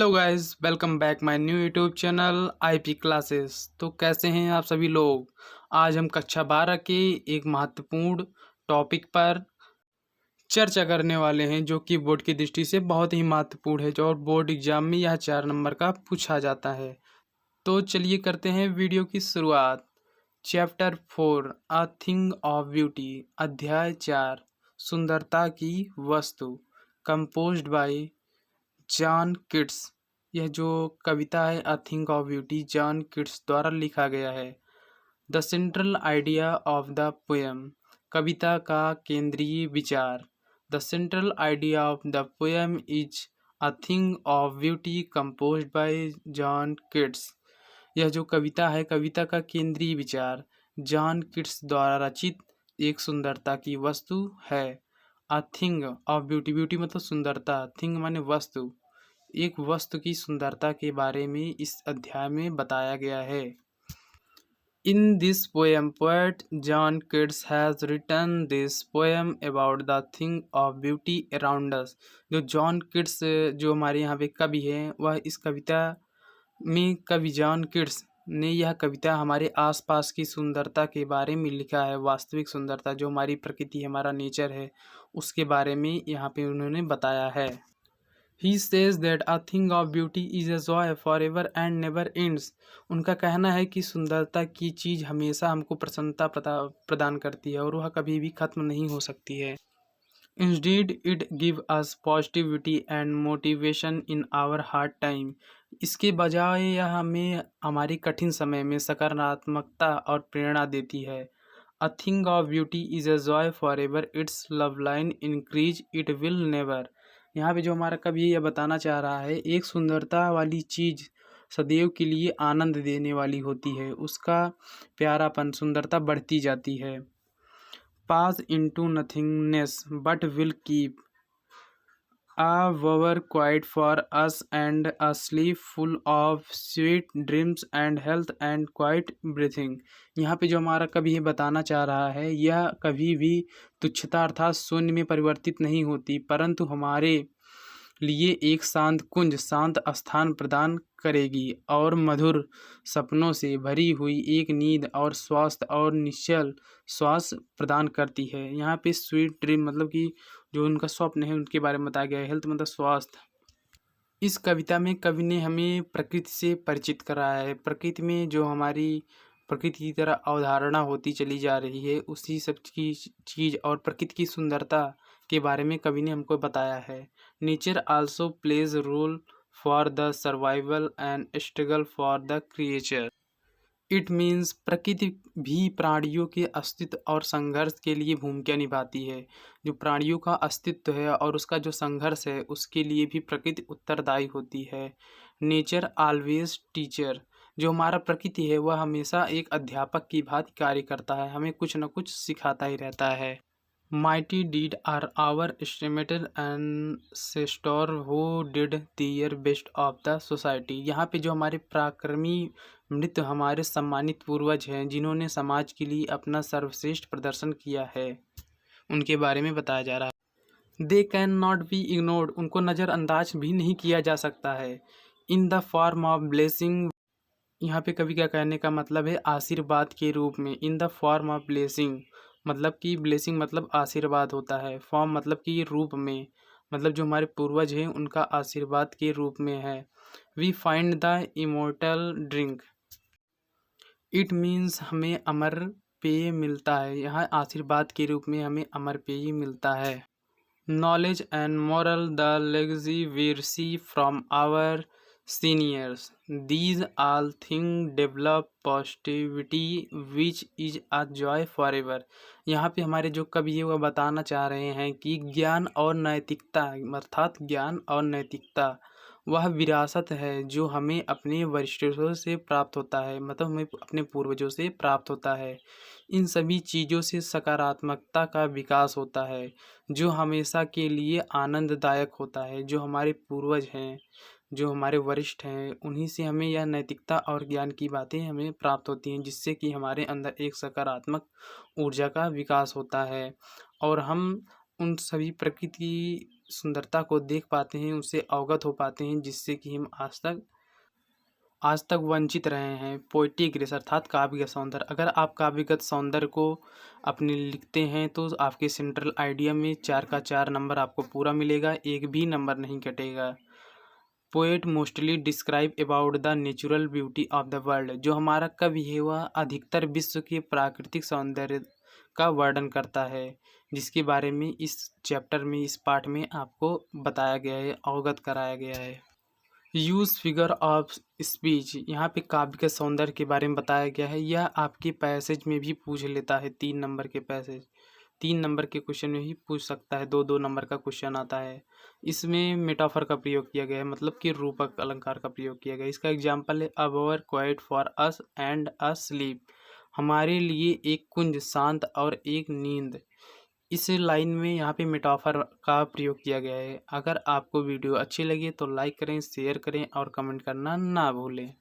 Hello guys, welcome back my new YouTube channel IP classes. तो कैसे हैं आप सभी लोग। आज हम कक्षा 12 के एक महत्वपूर्ण टॉपिक पर चर्चा करने वाले हैं जो कि बोर्ड की दृष्टि से बहुत ही महत्वपूर्ण है, जो और बोर्ड एग्जाम में यह 4 नंबर का पूछा जाता है। तो चलिए करते हैं वीडियो की शुरुआत। Chapter 4 a thing of beauty, अध्याय 4 सुंदरता की वस्तु, कंपोज्ड बाय जॉन किट्स। यह जो कविता है a thing of beauty John Keats द्वारा लिखा गया है। The central idea of the poem, कविता का केंद्रीय विचार। The central idea of the poem is a thing of beauty composed by John Keats. यह जो कविता है, कविता का केंद्रीय विचार जॉन किट्स द्वारा रचित एक सुंदरता की वस्तु है। A thing of beauty, beauty मतलब सुंदरता, थिंग माने वस्तु, एक वस्तु की सुंदरता के बारे में इस अध्याय में बताया गया है। In this poem poet John Keats has written this poem about the thing of beauty around us. जो जॉन किट्स जो हमारे यहाँ पे कवि हैं, वह इस कविता में कवि जॉन किट्स ने यह कविता हमारे आसपास की सुंदरता के बारे में लिखा है। वास्तविक सुंदरता जो हमारी प्रकृति, हमारा नेचर है, उसके बारे में यहाँ पे उन्होंने बताया है। He says that a thing of beauty is a joy forever and never ends। उनका कहना है कि सुंदरता की चीज़ हमेशा हमको प्रसन्नता प्रदान करती है और वह कभी भी खत्म नहीं हो सकती है। Indeed, it give us positivity and motivation in our hard time। इसके बजाय यह हमें हमारे कठिन समय में सकारात्मकता और प्रेरणा देती है। A thing of beauty is a joy forever, its love line increase, it will never। यहाँ पे जो हमारा कवि यह बताना चाह रहा है, एक सुंदरता वाली चीज़ सदैव के लिए आनंद देने वाली होती है, उसका प्यारापन, सुंदरता बढ़ती जाती है। पास into nothingness but will keep a bower quiet for us and a sleep full of sweet dreams and health and quiet breathing। यहाँ पे जो हमारा कवि ये बताना चाह रहा है, यह कभी भी तुच्छता अर्थात शून्य में परिवर्तित नहीं होती, परंतु हमारे लिए एक शांत कुंज, शांत स्थान प्रदान करेगी और मधुर सपनों से भरी हुई एक नींद और स्वास्थ्य और निश्चल श्वास प्रदान करती है। यहाँ पे स्वीट ड्रीम मतलब कि जो उनका स्वप्न है उनके बारे में बताया गया है। हेल्थ मतलब स्वास्थ्य। इस कविता में कवि ने हमें प्रकृति से परिचित कराया है। प्रकृति में जो हमारी प्रकृति की तरह अवधारणा होती चली जा रही है, उसी सब की चीज़ और प्रकृति की सुंदरता के बारे में कवि ने हमको बताया है। Nature also plays role for the survival and struggle for the creature. It means प्रकृति भी प्राणियों के अस्तित्व और संघर्ष के लिए भूमिका निभाती है। जो प्राणियों का अस्तित्व है और उसका जो संघर्ष है, उसके लिए भी प्रकृति उत्तरदायी होती है। नेचर ऑलवेज टीचर, जो हमारा प्रकृति है वह हमेशा एक अध्यापक की भांति कार्य करता है, हमें कुछ न कुछ सिखाता ही रहता है। Mighty deed are our estimated ancestor who did their best of the society। यहाँ पे जो हमारे पराक्रमी नृत्य, हमारे सम्मानित पूर्वज हैं जिन्होंने समाज के लिए अपना सर्वश्रेष्ठ प्रदर्शन किया है, उनके बारे में बताया जा रहा है। They can not be ignored, उनको नज़रअंदाज भी नहीं किया जा सकता है। In the form of blessing, यहाँ पे कवि का कहने का मतलब है आशीर्वाद के रूप में। In the form of blessing मतलब कि ब्लेसिंग मतलब आशीर्वाद होता है, फॉर्म मतलब कि रूप में, मतलब जो हमारे पूर्वज हैं उनका आशीर्वाद के रूप में है। We find the immortal drink, it means हमें अमर पेय मिलता है। यहाँ आशीर्वाद के रूप में हमें अमर पेय मिलता है। Knowledge and moral the legacy we receive from our seniors, these all thing develop positivity which is a joy forever एवर। यहाँ पे हमारे जो कवि है वह बताना चाह रहे हैं कि ज्ञान और नैतिकता अर्थात ज्ञान और नैतिकता वह विरासत है जो हमें अपने वरिष्ठों से प्राप्त होता है, मतलब हमें अपने पूर्वजों से प्राप्त होता है। इन सभी चीज़ों से सकारात्मकता का विकास होता है जो हमेशा के लिए आनंददायक होता है। जो हमारे पूर्वज हैं, जो हमारे वरिष्ठ हैं, उन्हीं से हमें यह नैतिकता और ज्ञान की बातें हमें प्राप्त होती हैं, जिससे कि हमारे अंदर एक सकारात्मक ऊर्जा का विकास होता है और हम उन सभी प्रकृति सुंदरता को देख पाते हैं, उससे अवगत हो पाते हैं, जिससे कि हम आज तक वंचित रहे हैं। पोएटिक ग्रेस अर्थात काव्य सौंदर्य। अगर आप काव्यगत सौंदर्य को अपने लिखते हैं तो आपके सेंट्रल आइडिया में 4 का 4 नंबर आपको पूरा मिलेगा, एक भी नंबर नहीं कटेगा। Poet mostly describe about the natural beauty of the world. जो हमारा कवि है वह अधिकतर विश्व के प्राकृतिक सौंदर्य का वर्णन करता है, जिसके बारे में इस चैप्टर में, इस पाठ में आपको बताया गया है, अवगत कराया गया है। Use figure of speech. यहाँ पे काव्य के सौंदर्य के बारे में बताया गया है। यह आपके पैसेज में भी पूछ लेता है, 3 नंबर के पैसेज, 3 नंबर के क्वेश्चन में भी पूछ सकता है, 2-2 नंबर का क्वेश्चन आता है। इसमें मेटाफर का प्रयोग किया गया है, मतलब कि रूपक अलंकार का प्रयोग किया गया है। इसका एग्जाम्पल है our quiet for us and a sleep. हमारे लिए एक कुंज शांत और एक नींद। इस लाइन में यहाँ पे मेटाफर का प्रयोग किया गया है। अगर आपको वीडियो अच्छी लगी तो लाइक करें, शेयर करें और कमेंट करना ना भूलें।